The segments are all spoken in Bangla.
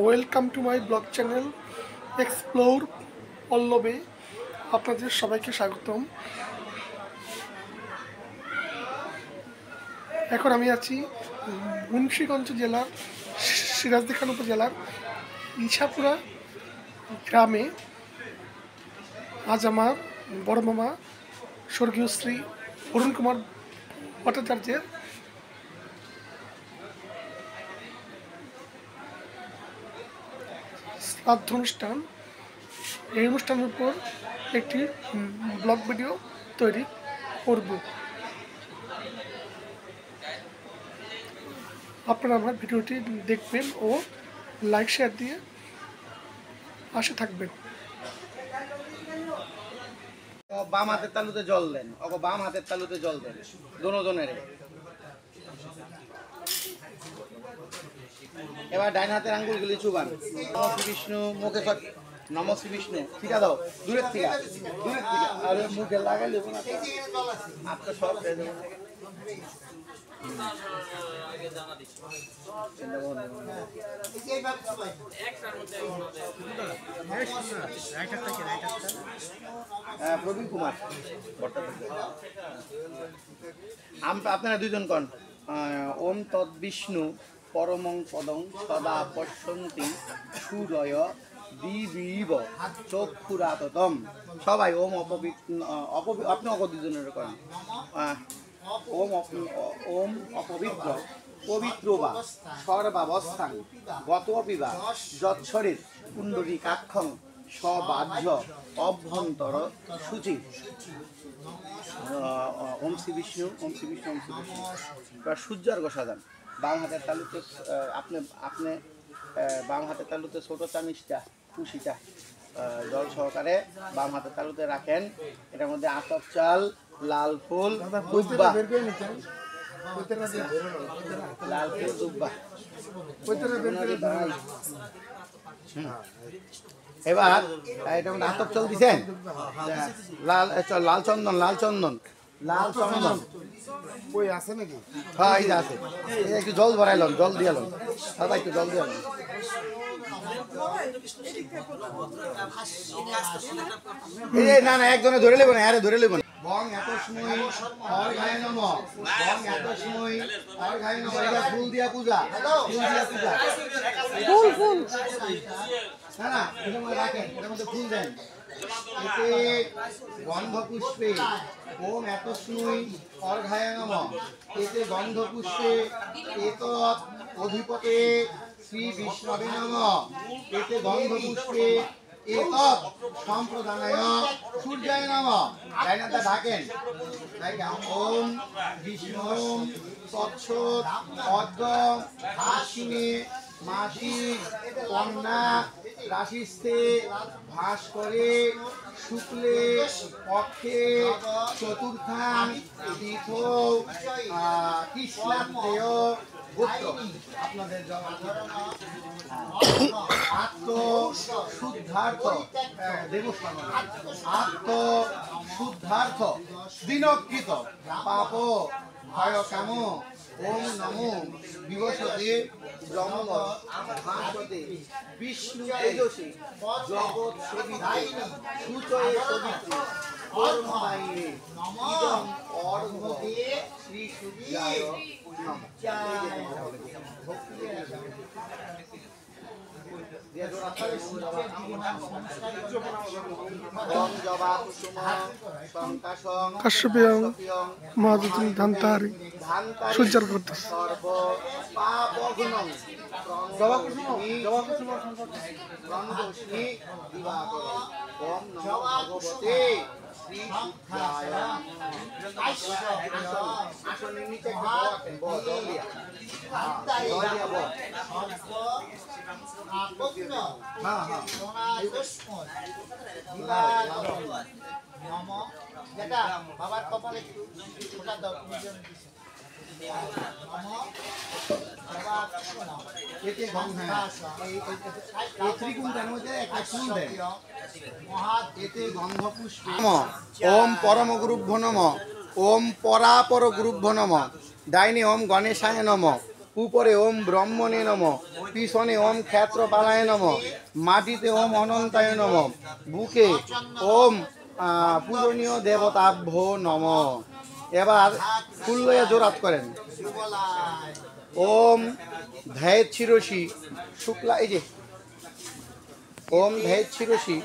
Welcome to my blog channel explore পল্লবে আপনাদের সবাইকে স্বাগতম। এখন আমি আছি মুন্সিগঞ্জ জেলার সিরাজদিখান উপজেলার ইছাপুরা গ্রামে। আজ আমার বড় মামা স্বর্গীয় শ্রী অরুণ কুমার ভট্টাচার্যের শ্রাদ্ধ অনুষ্ঠান। এই অনুষ্ঠানের উপর একটি ব্লগ ভিডিও তৈরি করব। আপনারা আমার ভিডিওটি দেখবেন ও লাইক শেয়ার দিয়ে পাশে থাকবেন। বাম হাতের তালুতে জল দেন, বাম হাতের তালুতে জল দেন দোনোজনের। এবার ডাইন হাতের আঙ্গুলগুলি চুবান। নম শ্রী বিষ্ণু মুখে নম শ্রী বিষ্ণু ঠিকা দাও, দূরের থেকে আর মুখে লাগাইলে আপনার সব প্রবীণ কুমার আপনারা দুইজন কন। ওম তদ্বিষ্ণু পরমং পদং সদা পশ্যন্তি সূর্য দিবিব চক্ষুরাততম। সবাই ওম আপনি দুজনের করেন। ওম অপবিত্র পবিত্র বা সর্বাবস্থান গতপি বা যৎসরের পুণ্ডরীকাক্ষং সবাহ্য অভ্যন্তর সূচি। ওম শ্রী বিষ্ণু ওম শ্রী বিষ্ণু ওম শ্রী বিষ্ণু। এবার সূর্যার্ঘ্য সাজান। বাম হাতের তালুতে আপনি বাম হাতের তালুতে ছোট চামিচটা খুশিটা জল সহকারে বাম হাতের তালুতে রাখেন। এটার মধ্যে আতপ চাল, লাল ফুল, দুব্বা, লাল ফুল দুব্বা। এবার এটা মধ্যে আতপ চাল দিছেন, লাল চন্দন লাল চন্দন লাল চন্দন বই আছে নাকি? হ্যাঁ এই যে আছে। একটু জল ভরাইলাম, জল দিয়ালাম দাদা, একটু জল দিয়ালাম। না না একজনে ধরে নেবেন, আরে ধরে নেবেন। বং এত সময় অর্ঘায় নম, বং এত সময় অর্ঘায় নম। এটা ফুল দিয়া পূজা, ফুল দিয়া পূজা, ফুল ফুল না না এটার মধ্যে রাখেন, এটার মধ্যে ফুল দেন। এতে গন্ধ পুষ্পে ওম এত সময় অর্ঘায় নম। এতে গন্ধ পুষ্পে এত অধিপতে শ্রী বিষ্ণবে নম। এতে গন্ধ পুষ্পে এতৎ সম্প্রদানায় সূর্যায় নম। ডাইনাটা ডাকেন। ওম বিষ্ণু তৎসৎ অদ্য আশ্বিনে মাসিক কন্যা রাশিস্থে ভাস্করে শুক্লে পক্ষে চতুর্থাং তীর্থ কৃষ্ণাত্মেয় গোত্র। আপনাদের আত্ম শুদ্ধার্থ দেবস্থান আত্ম শুদ্ধার্থ দিনকৃত পাপ ভয় কাম ওম নমো বিবশতে ব্রহ্ম ভাস্বতে বিষ্ণু তেজসী জগৎ সেবিতে সুচয়ে পবিত্রে কর্মদায়িনে ইদং অর্ঘ্য শ্রী সূর্যায় নমঃ। কাশ্যপেয়ং মহাদুতিং ধান্তারি সূর্যার করতে আসনের নিচে যেটা বাবার কপালে ফোটা দাও। ওম পরম গুরুভ্যো নমঃ। ওম পরাপর গুরুভ্যো নমঃ। ডাইনি ওম গণেশায় নমঃ। উপরে ওম ব্রহ্মণে নম, পিছনে ওম ক্ষেত্রপালায় নম, মাটিতে ওম অনন্তায় নম, বুকে ওম পূজনীয় দেবতাভ্য নম। এবার ফুল লইয়া জোরাত করেন। ওম ধ্যায় শিরসি শুক্লা, এই যে ওম ধ্যায় শিরসি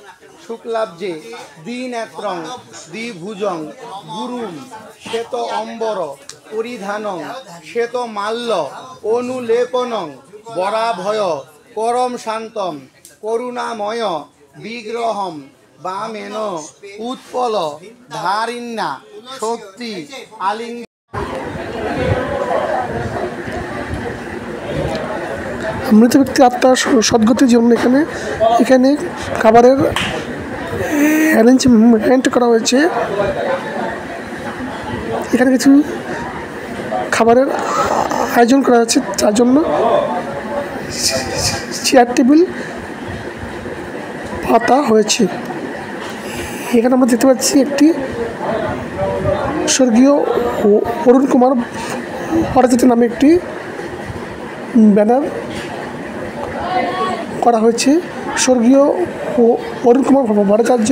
শুক্লাব্জে দ্বিনেত্রং দ্বিভুজং গুরুম শ্বেত অম্বর পরিধানং শ্বেত মাল্য অনুলেপনং বরাভয় পরম শান্তম করুণাময় বিগ্রহম বামেন উৎপল ধারিণ্যা শক্তি আলিঙ্গ। মৃত ব্যক্তি আত্মার সদ্গতির জন্য এখানে খাবারের অ্যারেঞ্জমেন্ট করা হয়েছে। এখানে কিছু খাবারের আয়োজন করা হয়েছে, তার জন্য চেয়ার টেবিল পাতা হয়েছে। এখানে আমরা দেখতে পাচ্ছি একটি স্বর্গীয় অরুণ কুমার ভট্টাচার্য নামে একটি ব্যানার করা হয়েছে। স্বর্গীয় অরুণ কুমার ভট্টাচার্য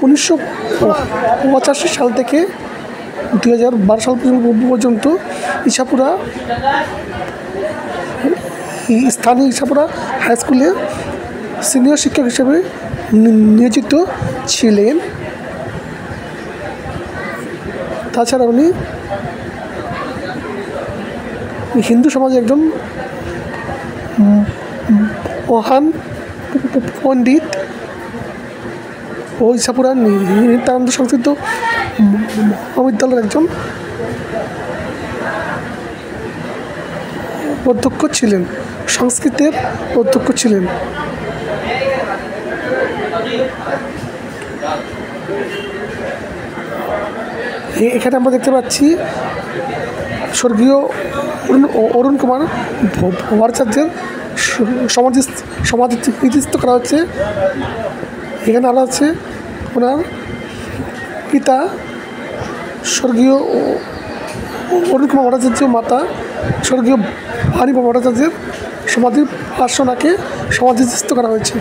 1985 সাল থেকে 2012 সাল পর্যন্ত স্থানীয় ইছাপুরা হাই স্কুলে সিনিয়র শিক্ষক হিসেবে নিয়োজিত ছিলেন। তাছাড়া উনি হিন্দু সমাজে একজন মহান পণ্ডিত ও ইছাপুরা নিত্যানন্দ সংস্কৃত মহাবিদ্যালয়ের একজন অধ্যক্ষ ছিলেন, সংস্কৃতের অধ্যক্ষ ছিলেন। এখানে আমরা দেখতে পাচ্ছি স্বর্গীয় অরুণ কুমার ভট্টাচার্যের সমাধিস্থ করা হচ্ছে। এখানে আরও আছে ওনার পিতা স্বর্গীয় অরুণ কুমার ভট্টাচার্য, মাতা স্বর্গীয় ভানি ভট্টাচার্যের সমাধির পার্শ্বনাকে সমাধিস্থ করা হয়েছে।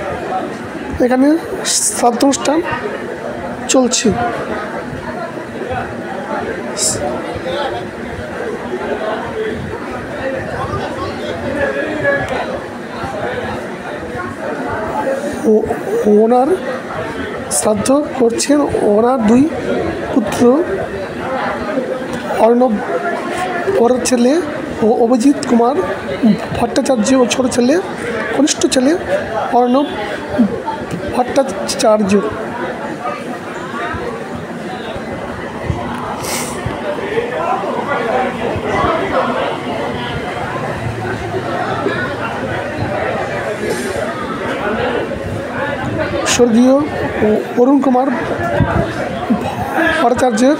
এখানে শ্রাদ্ধ অনুষ্ঠান চলছে। ওনার শ্রাদ্ধ করছেন ওনার দুই পুত্র, অর্ণব বড় ছেলে ও অভিজিৎ কুমার ভট্টাচার্য ও ছোট ছেলে কনিষ্ঠ ছেলে অর্ণব ভট্টাচার্য। স্বর্গীয় অরুণ কুমার ভট্টাচার্যের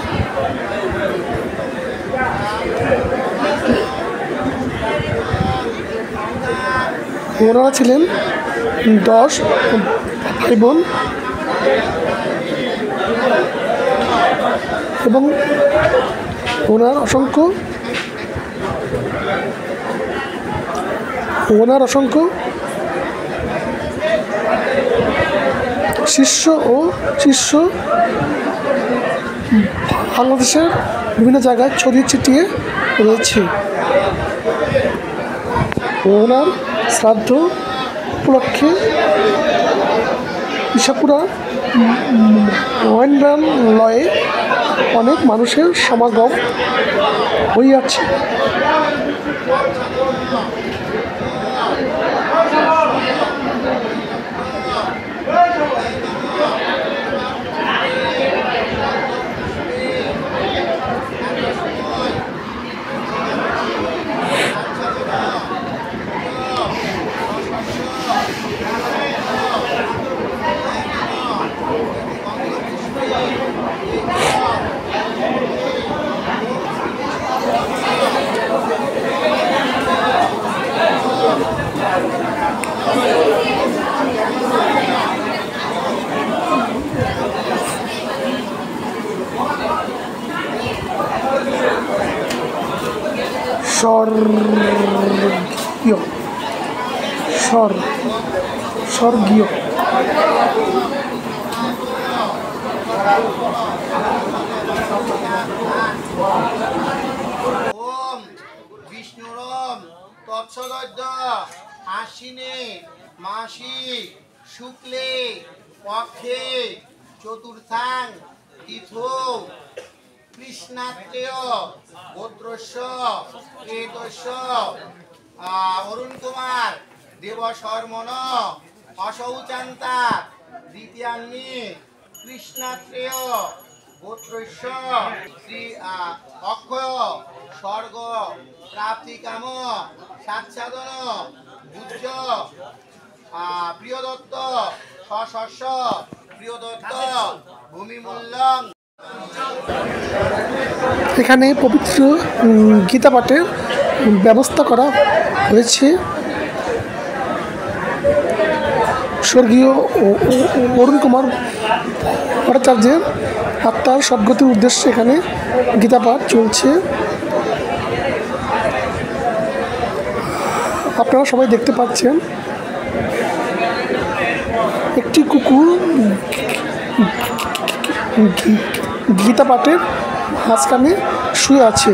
ওনারা ছিলেন 10 ভাই বোন এবং ওনার অসংখ্য শিষ্য বাংলাদেশের বিভিন্ন জায়গায় ছড়িয়ে ছিটিয়ে রয়েছে। ওনার শ্রাদ্ধ উপলক্ষে ইছাপুরা মহেন্দ্রালয়ে অনেক মানুষের সমাগম হইয়াছে। স্বর্গীয় ওম বিষ্ণুরম তৎসদদ্য আশ্বিনে মাসি শুক্লে পক্ষে চতুর্থাং তিথৌ কৃষ্ণাত্রেয় গোত্রস্য এতস্য অরুণ কুমার দেবশর্মণ অশৌচান্তা দ্বিতীয়ান্নি কৃষ্ণাত্রেয় গোত্রস্য শ্রী অক্ষয় স্বর্গ প্রাপ্তিকাম সাচ্ছাদন বুদ্ধ প্রিয়দত্ত সশস্য প্রিয়দত্ত ভূমিমূল্যং। এখানে পবিত্র গীতা পাঠের ব্যবস্থা করা হয়েছে। স্বর্গীয় অরুণ কুমার ভট্টাচার্যের আত্মার সদ্গতির উদ্দেশ্যে এখানে গীতা পাঠ চলছে। আপনারা সবাই দেখতে পাচ্ছেন একটি কুকুর গীতা পাঠের মাঝখানে শুয়ে আছে।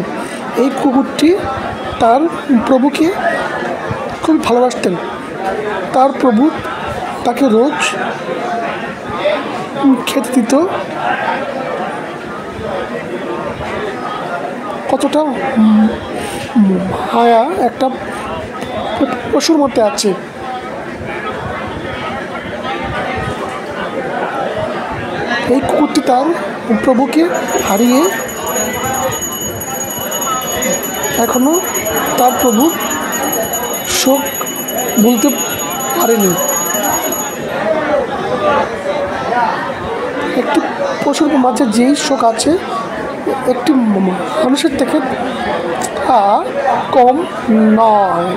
এই কুকুরটি তার প্রভুকে খুব ভালোবাসতেন। তার প্রভু তাকে রোজ খেতে দিত। কতটা মায়া একটা পশুর মধ্যে আছে। এই কুকুরটি তার প্রভুকে হারিয়ে এখনো তার প্রভু শোক বলতে পারেনি। একটি পশুর মাঝে যেই শোক আছে একটি মানুষের থেকে তা কম নয়।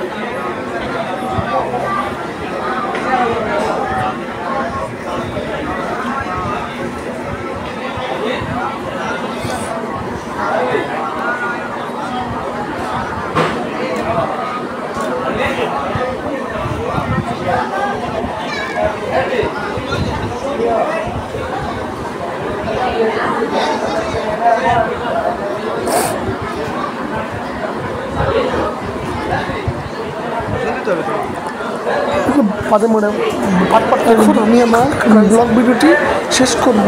বাজে মনে এখন আমি আমার ব্লগ ভিডিওটি শেষ করব।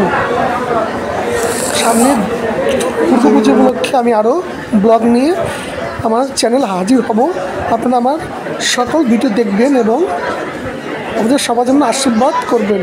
সামনে দুর্গাপুজো উপলক্ষে আমি আরও ব্লগ নিয়ে আমার চ্যানেল হাজির হব। আপনারা আমার সকল ভিডিও দেখবেন এবং আমাদের সবার জন্য আশীর্বাদ করবেন।